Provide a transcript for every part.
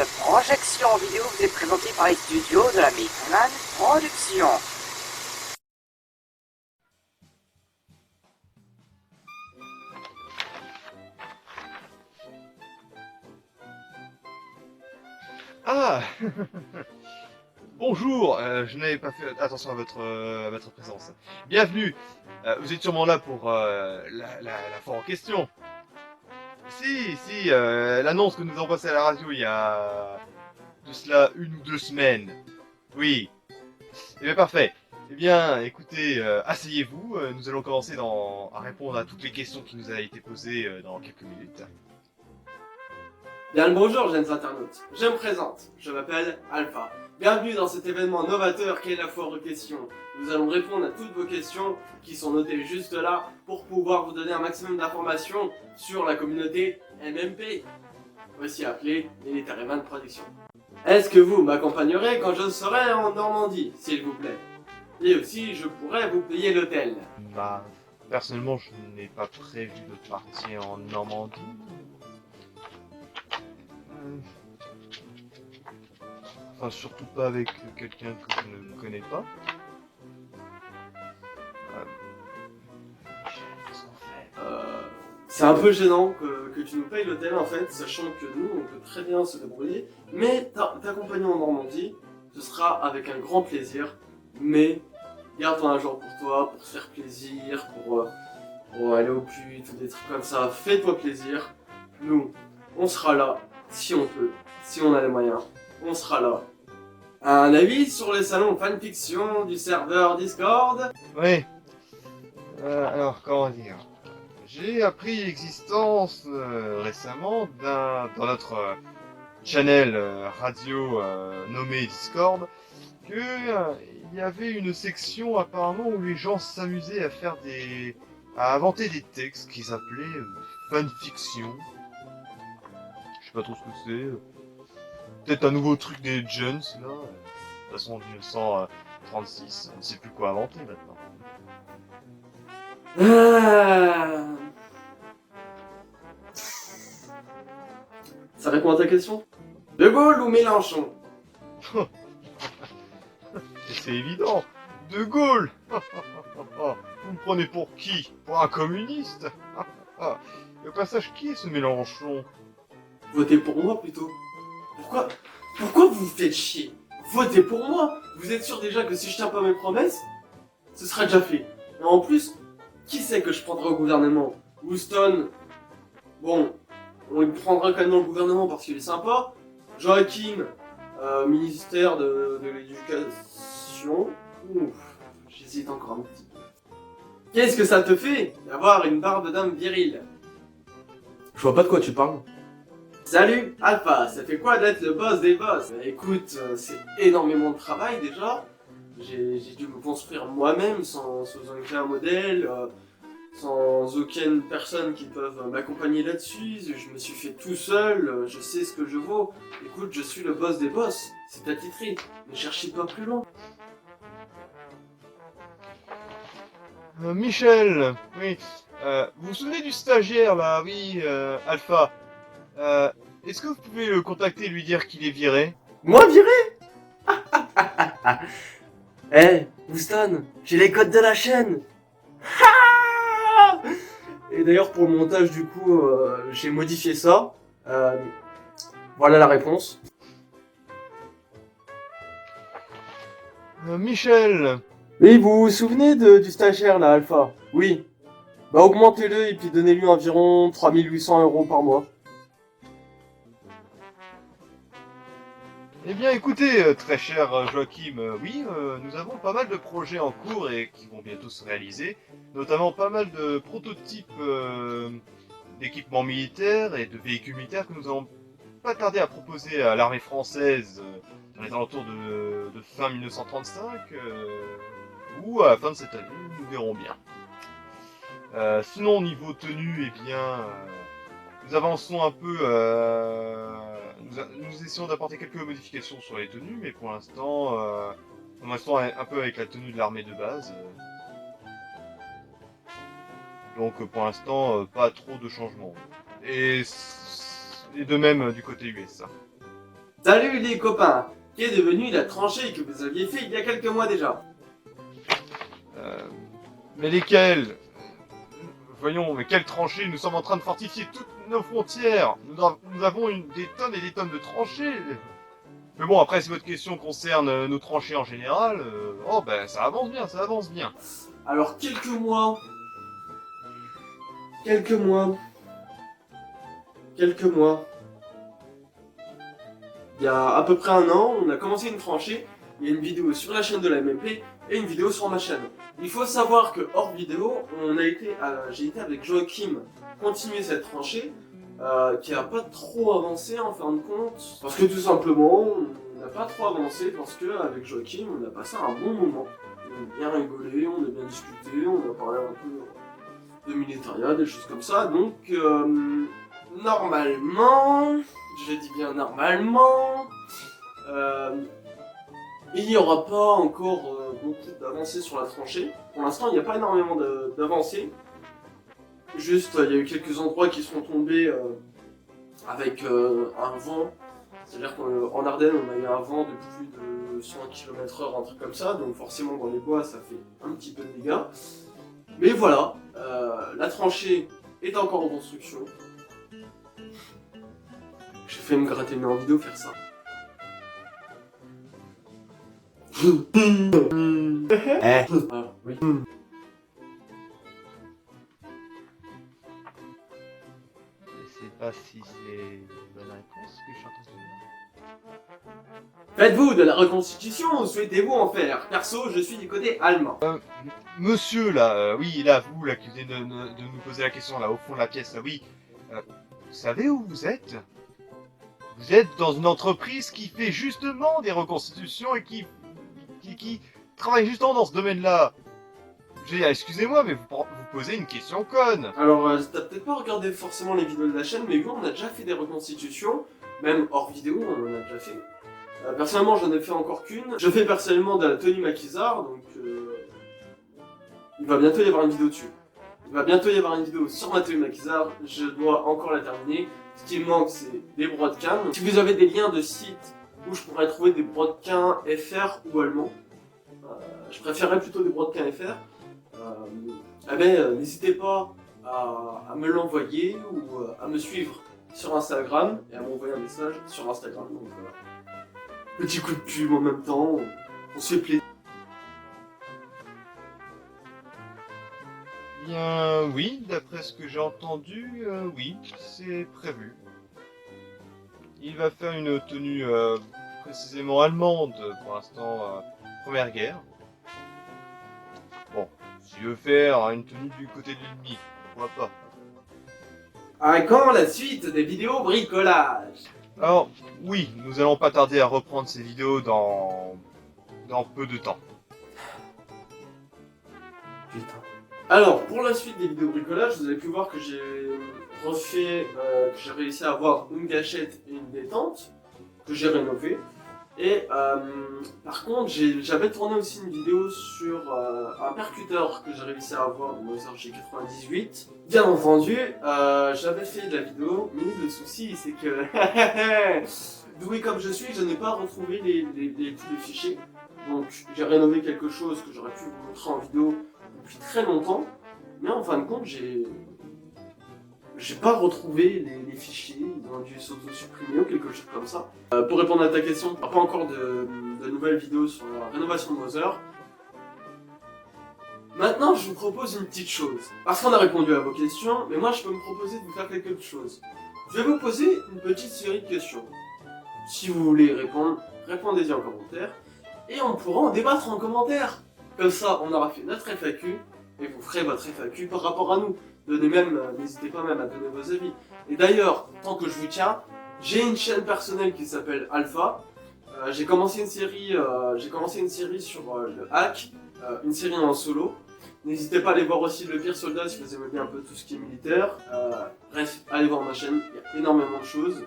Cette projection vidéo vous est présentée par les studios de la Bigman Production. Ah Bonjour, je n'avais pas fait attention à votre présence. Bienvenue, vous êtes sûrement là pour la fois en question. Si, l'annonce que nous avons passée à la radio il y a de cela 1 ou 2 semaines. Oui, eh bien parfait. Eh bien, écoutez, asseyez-vous, nous allons commencer à répondre à toutes les questions qui nous ont été posées dans quelques minutes. Bien le bonjour, jeunes internautes. Je me présente, je m'appelle Alpha. Bienvenue dans cet événement novateur qu'est la foire aux questions. Nous allons répondre à toutes vos questions qui sont notées juste là pour pouvoir vous donner un maximum d'informations sur la communauté MMP, aussi appelée Military Man Production. Est-ce que vous m'accompagnerez quand je serai en Normandie, s'il vous plaît? Et aussi, je pourrais vous payer l'hôtel. Bah, personnellement, je n'ai pas prévu de partir en Normandie. Enfin, surtout pas avec quelqu'un que je ne connais pas. Qu'est-ce qu'on fait? C'est un peu gênant que tu nous payes l'hôtel en fait, sachant que nous on peut très bien se débrouiller, mais t'accompagner en Normandie, ce sera avec un grand plaisir, mais garde-toi un jour pour toi, pour se faire plaisir, pour aller au pute ou des trucs comme ça, fais-toi plaisir, nous on sera là, si on peut, si on a les moyens, on sera là. Un avis sur les salons fanfiction du serveur Discord? Oui. Alors, comment dire? J'ai appris l'existence récemment dans notre channel radio nommé Discord que il y avait une section apparemment où les gens s'amusaient à inventer des textes qu'ils appelaient fanfiction. Je sais pas trop ce que c'est. Peut-être un nouveau truc des Jones là. De toute façon, en 1936, on ne sait plus quoi inventer maintenant. Ça répond à ta question? De Gaulle ou Mélenchon? Et c'est évident. De Gaulle. Vous me prenez pour qui? Pour un communiste? Et au passage, qui est ce Mélenchon? Votez pour moi plutôt. Pourquoi vous vous faites chier? Votez pour moi. Vous êtes sûr déjà que si je tiens pas mes promesses, ce sera déjà fait. Et en plus, qui c'est que je prendrai au gouvernement? Houston, bon, on le prendra quand même dans le gouvernement parce qu'il est sympa. Joachim, ministère de l'éducation. Ouf, j'hésite encore un petit peu. Qu'est-ce que ça te fait d'avoir une barbe d'homme viril? Je vois pas de quoi tu parles. Salut Alpha, ça fait quoi d'être le boss des boss? Écoute, c'est énormément de travail déjà. J'ai dû me construire moi-même sans aucun modèle, sans aucune personne qui peut m'accompagner là-dessus. Je me suis fait tout seul, je sais ce que je vaux. Écoute, je suis le boss des boss, c'est attitré. Ne cherchez pas plus loin. Michel, oui. Vous vous souvenez du stagiaire là? Oui, Alpha. Est-ce que vous pouvez le contacter et lui dire qu'il est viré? Moi viré? Eh, Houston, j'ai les codes de la chaîne. Et d'ailleurs pour le montage du coup, j'ai modifié ça. Voilà la réponse. Michel. Et vous vous souvenez du stagiaire là, Alpha? Oui. Bah augmentez-le et puis donnez-lui environ 3800 € par mois. Eh bien écoutez, très cher Joachim, oui, nous avons pas mal de projets en cours et qui vont bientôt se réaliser, notamment pas mal de prototypes d'équipements militaires et de véhicules militaires que nous allons pas tarder à proposer à l'armée française dans les alentours de fin 1935 ou à la fin de cette année, nous verrons bien. Sinon, au niveau tenue, eh bien, nous avançons un peu, nous essayons d'apporter quelques modifications sur les tenues, mais pour l'instant, nous restons un peu avec la tenue de l'armée de base. Donc pour l'instant, pas trop de changements. Et de même du côté US. Salut les copains! Qu'est devenu la tranchée que vous aviez fait il y a quelques mois déjà? Mais lesquels? Voyons, mais quelles tranchées? Nous sommes en train de fortifier toutes nos frontières. Nous avons des tonnes et des tonnes de tranchées. Mais bon, après, si votre question concerne nos tranchées en général, oh ben ça avance bien, ça avance bien. Alors quelques mois, il y a à peu près un an, on a commencé une tranchée. Il y a une vidéo sur la chaîne de la MMP et une vidéo sur ma chaîne. Il faut savoir que hors vidéo, j'ai été avec Joachim continuer cette tranchée qui a pas trop avancé en fin de compte. Parce que tout simplement, on n'a pas trop avancé parce que avec Joachim, on a passé un bon moment. On a bien rigolé, on a bien discuté, on a parlé un peu de militaria, des choses comme ça. Donc normalement, je dis bien normalement, il n'y aura pas encore beaucoup d'avancées sur la tranchée. Pour l'instant, il n'y a pas énormément d'avancées. Juste, il y a eu quelques endroits qui sont tombés avec un vent. C'est-à-dire qu'en Ardennes, on a eu un vent de plus de 100 km/h, un truc comme ça. Donc forcément, dans les bois, ça fait un petit peu de dégâts. Mais voilà, la tranchée est encore en construction. J'ai fait me gratter le nez en vidéo faire ça. Eh. Ah, oui. Je sais pas si c'est une bonne réponse que je suis en train de dire. Faites-vous de la reconstitution ou souhaitez-vous en faire? Perso, je suis du côté allemand. Monsieur, là, oui, là, vous, là, qui venez de nous poser la question, là, au fond de la pièce, là, oui. Vous savez où vous êtes? Vous êtes dans une entreprise qui fait justement des reconstitutions et qui travaille justement dans ce domaine-là. Excusez-moi, mais vous posez une question conne. Alors, t'as peut-être pas regardé forcément les vidéos de la chaîne, mais oui, on a déjà fait des reconstitutions, même hors vidéo, on en a déjà fait. Personnellement, j'en ai fait encore qu'une. Je fais personnellement de la tenue maquisard, donc il va bientôt y avoir une vidéo dessus. Il va bientôt y avoir une vidéo sur ma tenue maquisard, je dois encore la terminer. Ce qui me manque, c'est des brodequins. Si vous avez des liens de sites où je pourrais trouver des brodequins FR ou allemands, je préférerais plutôt des brodequins FR. N'hésitez pas à me l'envoyer ou à me suivre sur Instagram et à m'envoyer un message sur Instagram. Donc voilà. Petit coup de pub en même temps, on se fait plaisir. Bien, oui, d'après ce que j'ai entendu, oui, c'est prévu. Il va faire une tenue précisément allemande, pour l'instant, première guerre. Bon, s'il veut faire une tenue du côté de l'ennemi, pourquoi pas. À quand la suite des vidéos bricolage? Alors, oui, nous allons pas tarder à reprendre ces vidéos dans peu de temps. Putain. Alors, pour la suite des vidéos bricolage, vous avez pu voir que j'ai refait, que j'ai réussi à avoir une gâchette et une détente, que j'ai rénové. Et par contre, j'avais tourné aussi une vidéo sur un percuteur que j'ai réussi à avoir de Moser G98. Bien entendu, j'avais fait de la vidéo, mais le souci c'est que, doué comme je suis, je n'ai pas retrouvé tous les fichiers. Donc j'ai rénové quelque chose que j'aurais pu vous montrer en vidéo depuis très longtemps, mais en fin de compte, j'ai pas retrouvé les fichiers, ils ont dû s'auto-supprimer ou quelque chose comme ça. Pour répondre à ta question, pas encore de nouvelles vidéos sur la rénovation de Moser. Maintenant, je vous propose une petite chose. Parce qu'on a répondu à vos questions, mais moi je peux me proposer de vous faire quelque chose. Je vais vous poser une petite série de questions. Si vous voulez répondre, répondez-y en commentaire. Et on pourra en débattre en commentaire. Comme ça, on aura fait notre FAQ, et vous ferez votre FAQ par rapport à nous. N'hésitez pas même à donner vos avis. Et d'ailleurs, tant que je vous tiens, j'ai une chaîne personnelle qui s'appelle Alpha. J'ai commencé une série sur le hack, une série en solo. N'hésitez pas à aller voir aussi Le Pire Soldat si vous aimez bien un peu tout ce qui est militaire. Bref, allez voir ma chaîne, il y a énormément de choses.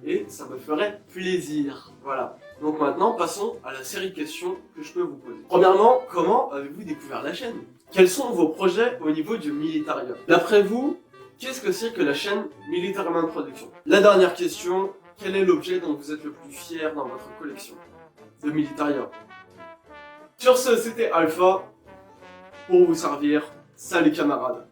Et ça me ferait plaisir. Voilà. Donc maintenant, passons à la série de questions que je peux vous poser. Premièrement, comment avez-vous découvert la chaîne? Quels sont vos projets au niveau du militaria? D'après vous, qu'est-ce que c'est que la chaîne Military Man Production? La dernière question, quel est l'objet dont vous êtes le plus fier dans votre collection de Militaria. Sur ce, c'était Alpha, pour vous servir. Salut camarades.